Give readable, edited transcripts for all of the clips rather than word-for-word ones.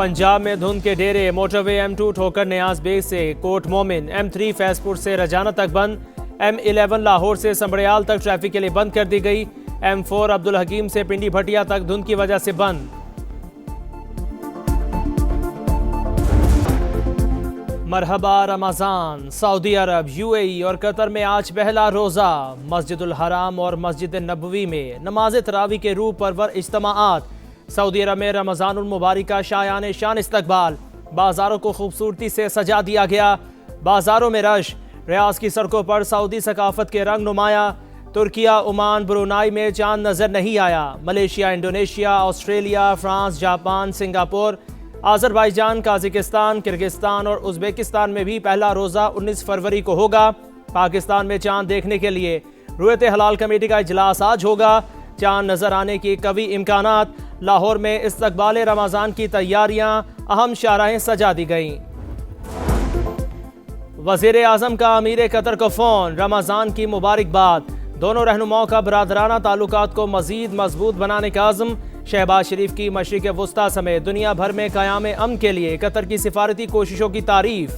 पंजाब में धुंध के डेरे, मोटरवे M2 ठोकर न्याज बेग से कोट मोमिन, M3 फैजपुर से रजाना तक बंद, M11 लाहौर से संबड़ियाल तक ट्रैफिक के लिए बंद कर दी गई, M4 अब्दुल हकीम से पिंडी भटिया तक धुंध की वजह से बंद। मरहबा रमज़ान। सऊदी अरब, UAE और कतर में आज पहला रोज़ा। मस्जिदुल हराम और मस्जिद नबवी में नमाज तरावी के रूह परवर इज्तिमाआत। सऊदी अरब में रमज़ानुल मुबारक का शायान शान इस्तकबाल। बाज़ारों को खूबसूरती से सजा दिया गया। बाज़ारों में रश। रियाज की सड़कों पर सऊदी सकाफत के रंग नुमाया। तुर्किया, ओमान, ब्रुनाई में चांद नजर नहीं आया। Malaysia, Indonesia, Australia, France, Japan, Singapore, Azerbaijan, Kazakhstan, Kyrgyzstan और उज़्बेकिस्तान में भी पहला रोज़ा 19 फरवरी को होगा। पाकिस्तान में चांद देखने के लिए रुयत हलाल कमेटी का इजलास आज होगा। चांद नजर आने की कवी इम्कानात। लाहौर में इस्तकबाल रमज़ान की तैयारियां, अहम शाहराहें सजा दी गईं। वज़ीर आज़म का अमीर कतर को फ़ोन, रमज़ान की मुबारकबाद। दोनों रहनुमाओं का बरादराना ताल्लुकात को मज़ीद मजबूत बनाने का आज़म। शहबाज शरीफ की मशरिक़ वुस्ता समेत दुनिया भर में क़याम अमन के लिए कतर की सिफारती कोशिशों की तारीफ।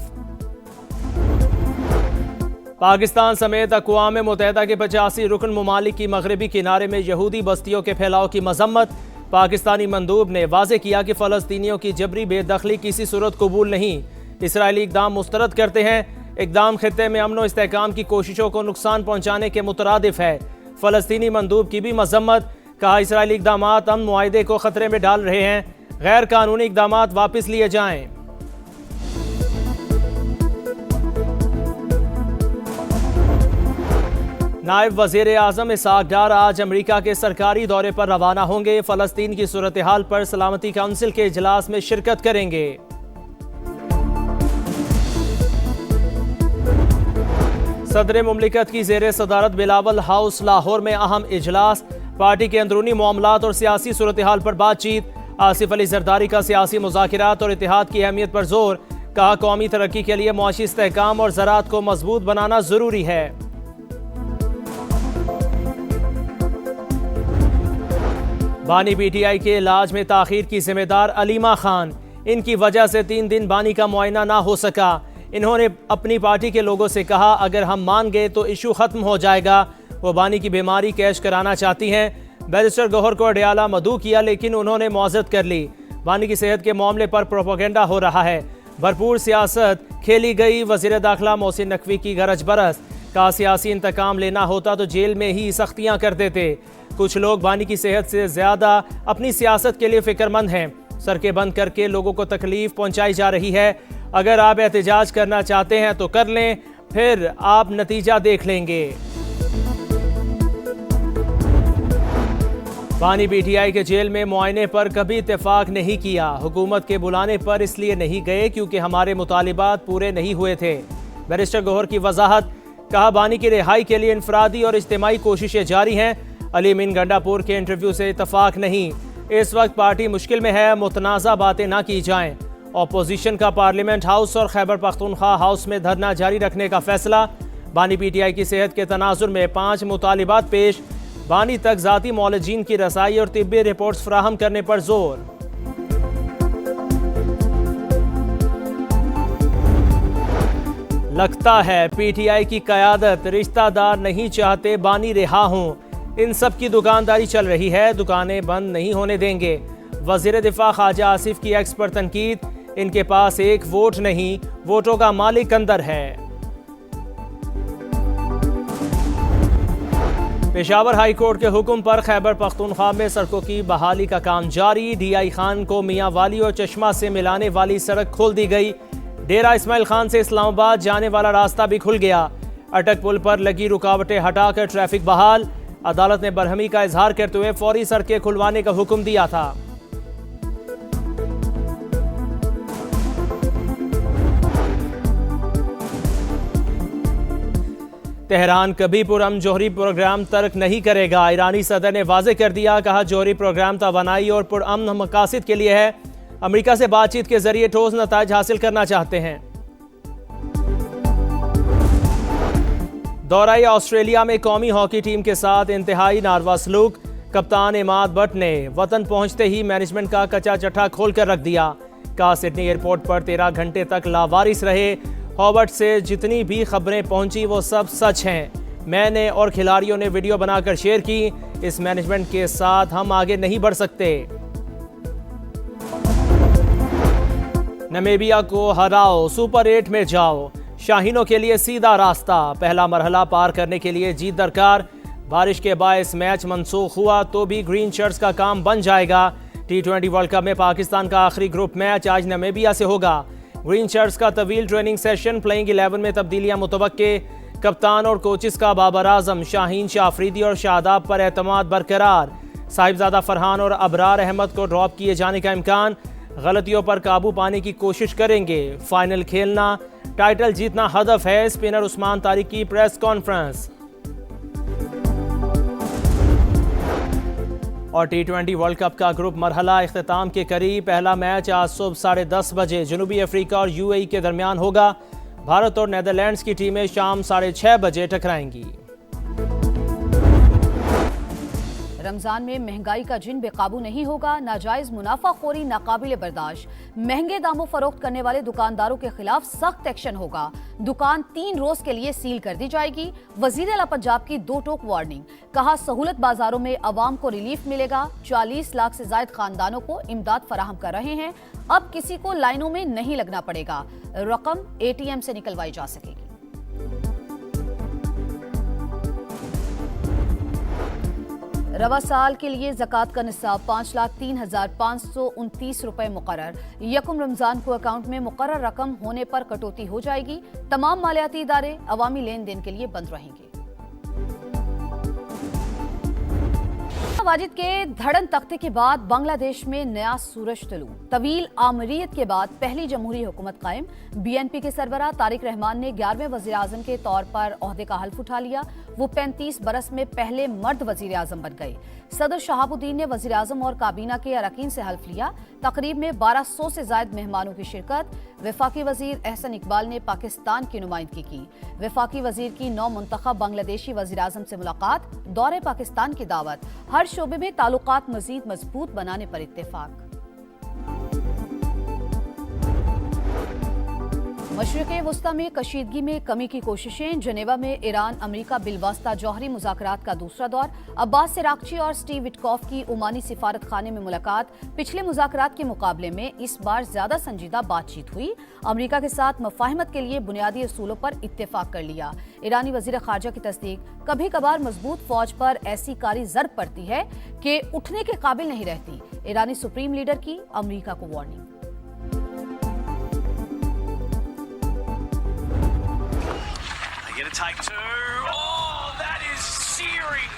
पाकिस्तान समेत अक़वाम मुत्तहिदा के 85 रुकन ममालिक की मगरबी किनारे में यहूदी बस्तियों के फैलाव की मजम्मत। पाकिस्तानी मंदूब ने वाज़े किया कि फ़लस्तीनियों की जबरी बेदखली किसी सूरत कबूल नहीं। इसराइली इक़दाम मुस्तरद करते हैं। इक़दाम खित्ते में अमन व इस्तेहकाम की कोशिशों को नुकसान पहुँचाने के मुतरादिफ है। फ़लस्तीनी मंदूब की भी मजम्मत। कहा, इसराइली इक़दामात अमन मुआहिदे को ख़तरे में डाल रहे हैं। गैर कानूनी इक़दामात वापस लिए जाएं। नायब वज़ीर आज़म इसहाक़ डार आज अमरीका के सरकारी दौरे पर रवाना होंगे। फ़लस्तीन की सूरत हाल पर सलामती काउंसिल के इजलास में शिरकत करेंगे। सदर मुमलिकत की ज़ेर सदारत बिलावल हाउस लाहौर में अहम इजलास। पार्टी के अंदरूनी मामलात और सियासी सूरत हाल पर बातचीत। आसिफ अली जरदारी का सियासी मुज़ाकिरात और इत्तेहाद की अहमियत पर जोर। कहा, कौमी तरक्की के लिए मुआशी इस्तेहकाम और ज़राअत को मजबूत बनाना ज़रूरी है। बानी PTI के इलाज में ताख़ीर की जिम्मेदार अलीमा खान। इनकी वजह से 3 दिन बानी का मुआयना ना हो सका। इन्होंने अपनी पार्टी के लोगों से कहा, अगर हम मान गए तो इशू ख़त्म हो जाएगा। वो बानी की बीमारी कैश कराना चाहती हैं। बैरिस्टर गौहर को अडयाला मदऊ किया, लेकिन उन्होंने मुआज़रत कर ली। बानी की सेहत के मामले पर प्रोपेगेंडा हो रहा है। भरपूर सियासत खेली गई। वज़ीर दाखिला मोहसिन नकवी की गरज बरस। कहा, सियासी इंतकाम लेना होता तो जेल में ही सख्तियाँ कर देते। कुछ लोग बानी की सेहत से ज़्यादा अपनी सियासत के लिए फ़िक्रमंद हैं। सड़कें बंद करके लोगों को तकलीफ पहुँचाई जा रही है। अगर आप एहतजाज करना चाहते हैं तो कर लें, फिर आप नतीजा देख लेंगे। बानी PTI के जेल में मुआयने पर कभी इत्तेफाक नहीं किया। हुकूमत के बुलाने पर इसलिए नहीं गए क्योंकि हमारे मुतालिबात पूरे नहीं हुए थे। बैरिस्टर गौहर की वजाहत। कहा, बानी की रिहाई के लिए इनफरादी और इज्तिमाई कोशिशें जारी हैं। अली मीन गंडापुर के इंटरव्यू से इत्तफाक नहीं। इस वक्त पार्टी मुश्किल में है, मुतनाज़ा बातें ना की जाएं। अपोजिशन का पार्लियामेंट हाउस और खैबर पख्तूनख्वा हाउस में धरना जारी रखने का फैसला। बानी PTI की सेहत के तनाजुर में 5 मुतालिबात पेश। बानी तक ज़ाती मौलजीन की रसाई और तिब्बी रिपोर्ट्स फराहम करने पर जोर। लगता है PTI की क़यादत रिश्तेदार नहीं चाहते बानी रिहा हों। इन सब की दुकानदारी चल रही है, दुकानें बंद नहीं होने देंगे। वज़ीर दिफा ख्वाजा आसिफ की एक्स पर तनकीद। इनके पास एक वोट नहीं, वोटों का मालिक अंदर है। पेशावर हाई कोर्ट के हुक्म पर खैबर पख्तूनख्वा में सड़कों की बहाली का काम जारी। DI खान को मियाँ वाली और चश्मा से मिलाने वाली सड़क खोल दी गई। डेरा इस्माइल खान से इस्लामाबाद जाने वाला रास्ता भी खुल गया। अटक पुल पर लगी रुकावटें हटाकर ट्रैफिक बहाल। अदालत ने बरहमी का इजहार करते हुए फौरी सड़कें खुलवाने का हुक्म दिया था। तेहरान कभी पुरअमन जौहरी प्रोग्राम तर्क नहीं करेगा। ईरानी सदर ने वाज़ेह कर दिया। कहा, जौहरी प्रोग्राम तवानाई और पुरअमन मकासद के लिए है। अमेरिका से बातचीत के जरिए ठोस नताइज हासिल करना चाहते हैं। दौराई ऑस्ट्रेलिया में कौमी हॉकी टीम के साथ इंतहाई नारवा सलूक। कप्तान इमाद बट ने वतन पहुंचते ही मैनेजमेंट का कच्चा चट्टा खोल कर रख दिया। का सिडनी एयरपोर्ट पर 13 घंटे तक लावारिस रहे। हॉबर्ट से जितनी भी खबरें पहुंची वो सब सच हैं। मैंने और खिलाड़ियों ने वीडियो बनाकर शेयर की। इस मैनेजमेंट के साथ हम आगे नहीं बढ़ सकते। नमीबिया को हराओ, सुपर 8 में जाओ। शाहीनों के लिए सीधा रास्ता। पहला मरहला पार करने के लिए जीत दरकार। बारिश के बायस मैच मनसूख हुआ तो भी ग्रीन शर्ट्स का काम बन जाएगा। T20 वर्ल्ड कप में पाकिस्तान का आखिरी ग्रुप मैच आज नमीबिया से होगा। ग्रीन शर्ट्स का तवील ट्रेनिंग सेशन, प्लेइंग 11 में तब्दीलियां मुतवक्के। कप्तान और कोचिस का बाबर आजम, शाहीन, शाह अफरीदी और शादाब पर एतमाद बरकरार। साहिबजादा फरहान और अबरार अहमद को ड्रॉप किए जाने का इम्कान। गलतियों पर काबू पाने की कोशिश करेंगे। फाइनल खेलना, टाइटल जीतना हदफ है। स्पिनर उस्मान तारिक की प्रेस कॉन्फ्रेंस। और T20 वर्ल्ड कप का ग्रुप मरहला इख्तिताम के करीब। पहला मैच आज सुबह 10:30 बजे जनूबी अफ्रीका और UAE के दरमियान होगा। भारत और नेदरलैंड्स की टीमें शाम 6:30 बजे टकराएंगी। रमजान में महंगाई का जिन बेकाबू नहीं होगा। नाजायज मुनाफाखोरी नाकाबिले बर्दाश्त। महंगे दामों फरोख्त करने वाले दुकानदारों के खिलाफ सख्त एक्शन होगा। दुकान 3 रोज के लिए सील कर दी जाएगी। वजीर आला पंजाब की 2 टोक वार्निंग। कहा सहूलत बाजारों में अवाम को रिलीफ मिलेगा। 40 लाख से ज्यादा खानदानों को इमदाद फराहम कर रहे हैं। अब किसी को लाइनों में नहीं लगना पड़ेगा। रकम ATM से निकलवाई जा सकेगी। रवा साल के लिए ज़कात का निसाब 5,03,529 रुपए मुकर्रर। यकम रमजान को अकाउंट में मुकर्रर रकम होने पर कटौती हो जाएगी। तमाम मालियाती इदारे अवामी लेन देन के लिए बंद रहेंगे। वाजिद के धड़न तख्ते के बाद बांग्लादेश में नया सूरज तुलू। तवील आमरीत के बाद पहली जमहूरी हुकूमत कायम। BNP के सरबराह तारिक रहमान ने 11वें वजीर आजम के तौर पर ओहदे का हल्फ उठा लिया। वो 35 बरस में पहले मर्द वजीर आजम बन गए। सदर शहाबुद्दीन ने वजीर आजम और काबीना के अरकान से हल्फ लिया। तकरीब में 1200 से ज्यादा मेहमानों की शिरकत। वफाकी वजीर एहसन इकबाल ने पाकिस्तान की नुमाइंदगी की। वफाकी वजीर की 9 मुंतखब बांग्लादेशी वजीर आजम से मुलाकात। दौरे पाकिस्तान की दावत। हर शोबे में ताल्लुकात मजीद मजबूत बनाने पर इत्तेफाक। मशरिक़े वुस्ता में कशीदगी में कमी की कोशिशें। जनेवा में ईरान अमेरिका बिलवास्ता जौहरी मुज़ाकरात का दूसरा दौर। अब्बास सिरागची और स्टीव विटकॉफ की ओमानी सिफारत खाने में मुलाकात। पिछले मुज़ाकरात के मुकाबले में इस बार ज्यादा संजीदा बातचीत हुई। अमेरिका के साथ मफाहिमत के लिए बुनियादी असूलों पर इत्तेफाक कर लिया। ईरानी वजीर खारजा की तस्दीक। कभी कभार मजबूत फौज पर ऐसी कारी जरब पड़ती है कि उठने के काबिल नहीं रहती। ईरानी सुप्रीम लीडर की अमेरिका को warning. Take 2. Oh, that is searing.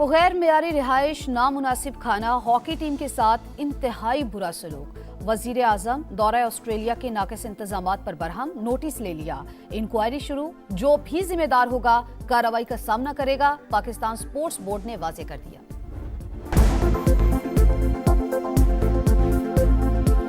गैर मेयारी रिहाइश, नामुनासिब खाना, हॉकी टीम के साथ इंतहाई बुरा सलूक। वजीर आजम दौरा ऑस्ट्रेलिया के नाकिस इंतजामात पर बरहम। नोटिस ले लिया। इंक्वायरी शुरू। जो भी जिम्मेदार होगा कार्रवाई का सामना करेगा। पाकिस्तान स्पोर्ट्स बोर्ड ने वाजे कर दिया।